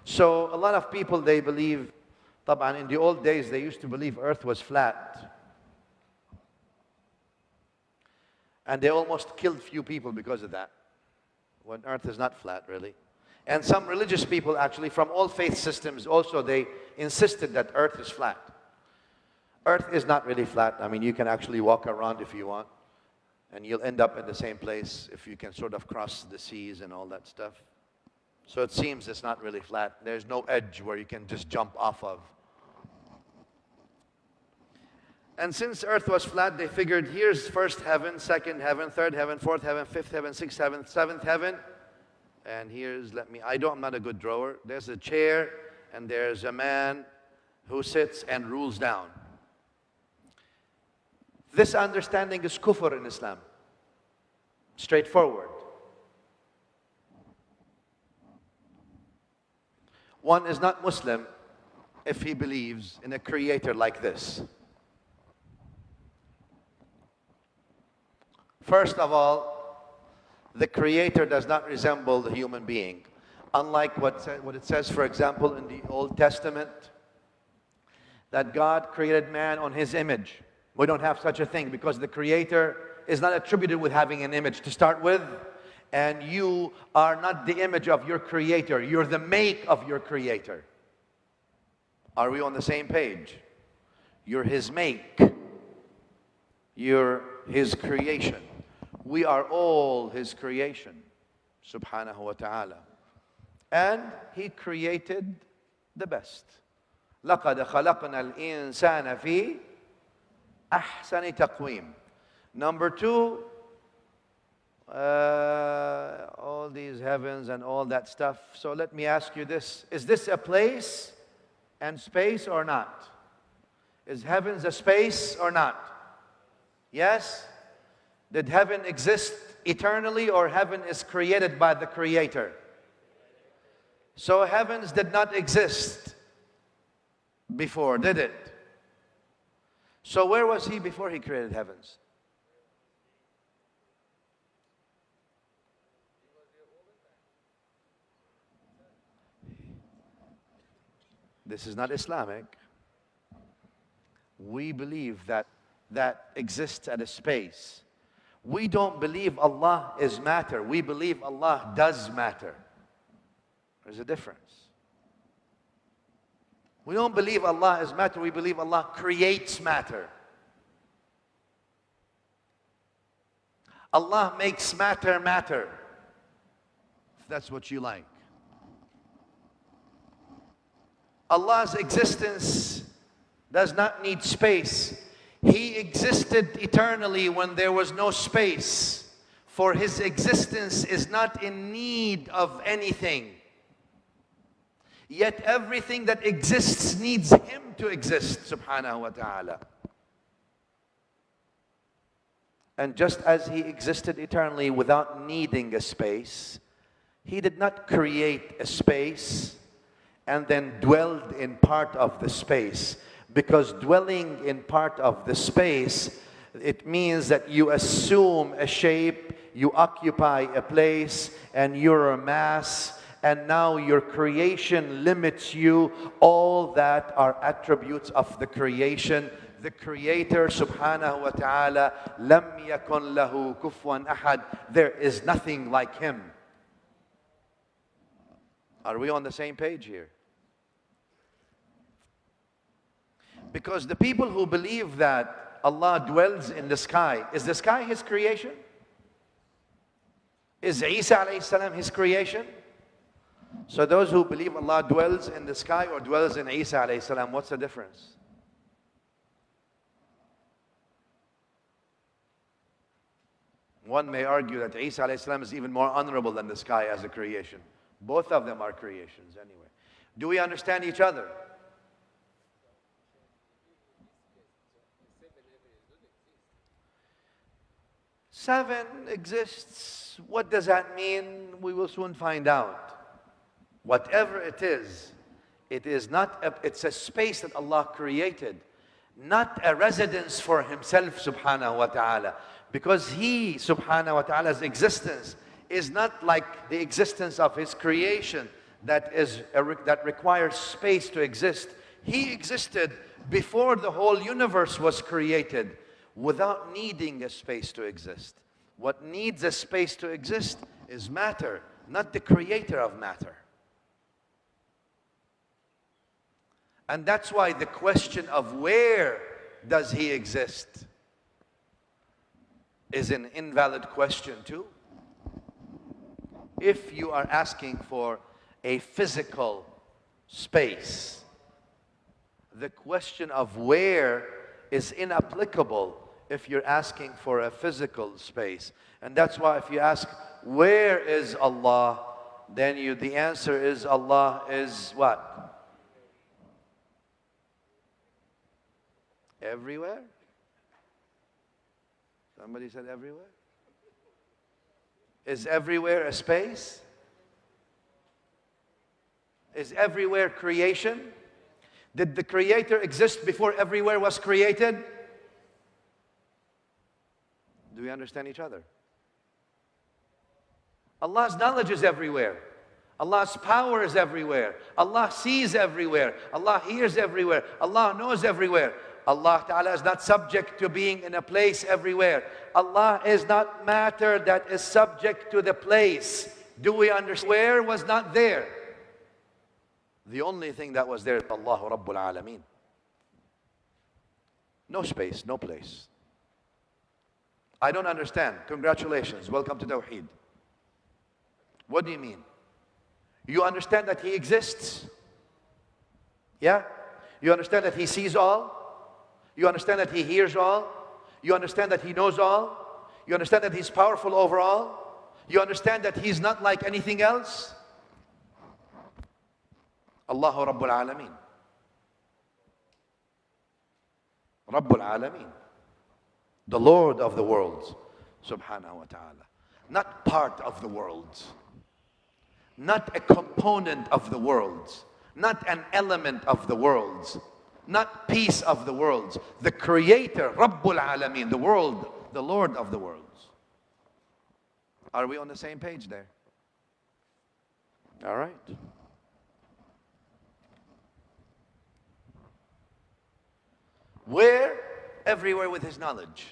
So a lot of people, they believe, طبعا in the old days, they used to believe earth was flat. And they almost killed few people because of that, when earth is not flat, really. And some religious people, actually, from all faith systems, also, they insisted that earth is flat. Earth is not really flat. I mean, you can actually walk around if you want, and you'll end up in the same place if you can sort of cross the seas and all that stuff. So it seems it's not really flat. There's no edge where you can just jump off of. And since earth was flat, they figured here's first heaven, second heaven, third heaven, fourth heaven, fifth heaven, sixth heaven, seventh heaven. And here's, I'm not a good drawer. There's a chair, and there's a man who sits and rules down. This understanding is kufr in Islam. Straightforward. One is not Muslim if he believes in a creator like this. First of all, the creator does not resemble the human being. Unlike what it says, for example, in the Old Testament, that God created man on his image. We don't have such a thing because the creator is not attributed with having an image to start with. And you are not the image of your creator. You're the make of your creator. Are we on the same page? You're his make. You're his creation. We are all his creation, subhanahu wa ta'ala. And he created the best. لَقَدْ خَلَقْنَا الْإِنسَانَ فِي أَحْسَنِ تَقْوِيمٍ. Number two, all these heavens and all that stuff. So let me ask you this. Is this a place and space or not? Is heavens a space or not? Yes? Did heaven exist eternally, or heaven is created by the creator? So heavens did not exist before, did it? So where was he before he created heavens? This is not Islamic. We believe that exists at a space. We don't believe Allah is matter. We believe Allah does matter. There's a difference. We don't believe Allah is matter. We believe Allah creates matter. Allah makes matter matter, if that's what you like. Allah's existence does not need space. He existed eternally when there was no space, for his existence is not in need of anything. Yet everything that exists needs him to exist, subhanahu wa ta'ala. And just as he existed eternally without needing a space, he did not create a space and then dwelled in part of the space. Because dwelling in part of the space, it means that you assume a shape, you occupy a place, and you're a mass, and now your creation limits you. All that are attributes of the creation. The Creator, subhanahu wa ta'ala, lam yakun lahu kufuwan ahad. There is nothing like him. Are we on the same page here? Because the people who believe that Allah dwells in the sky, is the sky his creation? Is Isa alayhi salam his creation? So those who believe Allah dwells in the sky or dwells in Isa alayhi salam, what's the difference? One may argue that Isa alayhi salam is even more honorable than the sky as a creation. Both of them are creations anyway. Do we understand each other? Seven exists. What does that mean? We will soon find out. Whatever it is not it's a space that Allah created, not a residence for himself, subhanahu wa ta'ala. Because he, subhanahu wa ta'ala's existence is not like the existence of his creation. that requires space to exist. He existed before the whole universe was created without needing a space to exist. What needs a space to exist is matter, not the creator of matter. And that's why the question of where does he exist is an invalid question too. If you are asking for a physical space, the question of where is inapplicable if you're asking for a physical space. And that's why if you ask, where is Allah? Then the answer is Allah is what? Everywhere? Somebody said everywhere? Is everywhere a space? Is everywhere creation? Did the Creator exist before everywhere was created? Do we understand each other? Allah's knowledge is everywhere. Allah's power is everywhere. Allah sees everywhere. Allah hears everywhere. Allah knows everywhere. Allah Ta'ala is not subject to being in a place everywhere. Allah is not matter that is subject to the place. Do we understand? Where was not there? The only thing that was there is Allah Rabbul Alameen. No space, no place. I don't understand. Congratulations. Welcome to Tawheed. What do you mean? You understand that He exists? Yeah? You understand that He sees all? You understand that He hears all? You understand that He knows all? You understand that He's powerful over all? You understand that He's not like anything else? Allahu Rabbul Alameen. Rabbul Alameen. The Lord of the worlds. Subhanahu wa ta'ala. Not part of the worlds. Not a component of the worlds. Not an element of the worlds. Not piece of the worlds. The Creator, Rabbul Alameen, the world, the Lord of the worlds. Are we on the same page there? All right. Where? Everywhere with His knowledge.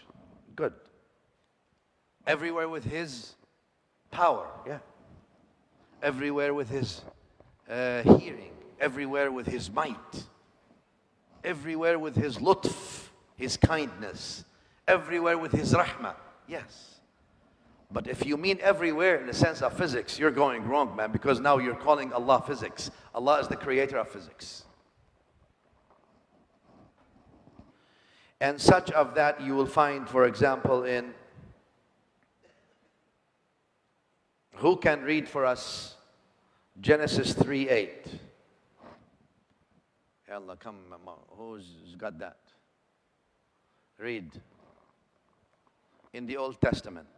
Good. Everywhere with His power. Yeah. Everywhere with His hearing. Everywhere with His might. Everywhere with His lutf, His kindness. Everywhere with His rahmah. Yes. But if you mean everywhere in the sense of physics, you're going wrong, man, because now you're calling Allah physics. Allah is the creator of physics. And such of that you will find, for example, in... Who can read for us Genesis 3:8? Allah, come, who's got that? Read. In the Old Testament.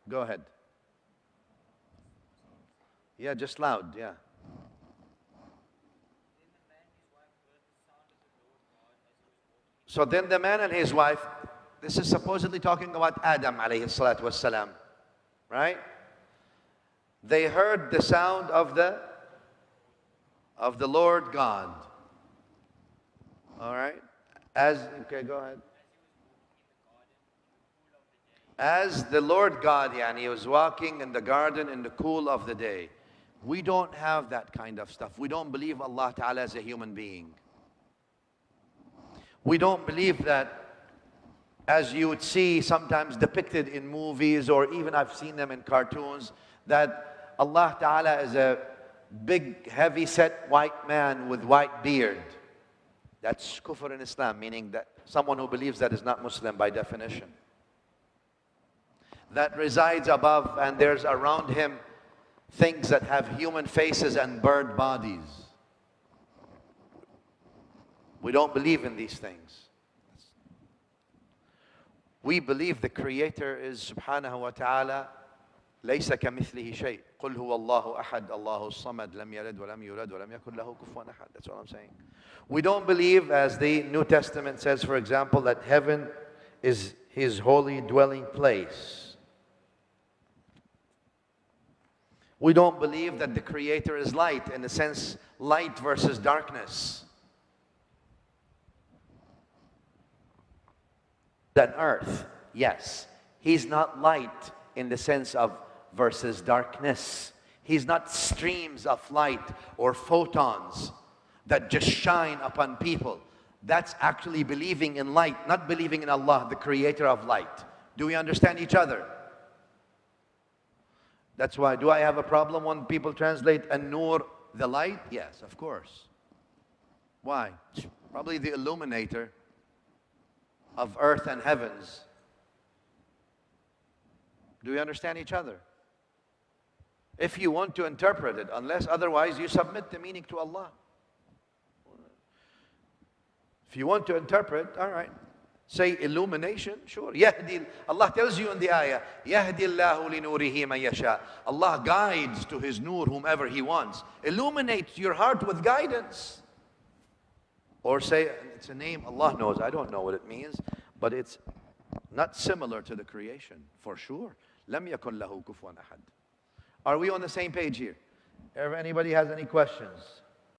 Go ahead. Yeah, just loud, yeah. So then the man and his wife, this is supposedly talking about Adam alayhi salatu wassalam, right? They heard the sound of the Lord God. All right? Okay, go ahead. As the Lord God, he was walking in the garden in the cool of the day. We don't have that kind of stuff. We don't believe Allah Ta'ala is a human being. We don't believe that, as you would see sometimes depicted in movies, or even I've seen them in cartoons, that Allah Ta'ala is a big, heavy-set white man with white beard. That's kufr in Islam, meaning that someone who believes that is not Muslim by definition. That resides above, and there's around him things that have human faces and bird bodies. We don't believe in these things. We believe the Creator is subhanahu wa ta'ala ليس كمثله شيء قل هو الله أحد الله الصمد لم يلد ولم يولد ولم يكن له كفوا أحد. That's what I'm saying. We don't believe, as the New Testament says, for example, that heaven is His holy dwelling place. We don't believe that the Creator is light, in the sense light versus darkness. Than earth, yes. He's not light in the sense of versus darkness. He's not streams of light or photons that just shine upon people. That's actually believing in light, not believing in Allah, the Creator of light. Do we understand each other? That's why, do I have a problem when people translate an-nur, the light? Yes, of course. Why? Probably the illuminator of earth and heavens. Do we understand each other? If you want to interpret it, unless otherwise you submit the meaning to Allah. If you want to interpret, all right. Say illumination, sure. Yahdi, Allah tells you in the ayah, Yahdi Allahu li nurihi man yasha. Allah guides to His nur whomever He wants. Illuminate your heart with guidance. Or say, it's a name Allah knows, I don't know what it means, but it's not similar to the creation, for sure. Lam yakun lahu kufuwan ahad. Are we on the same page here? If anybody has any questions?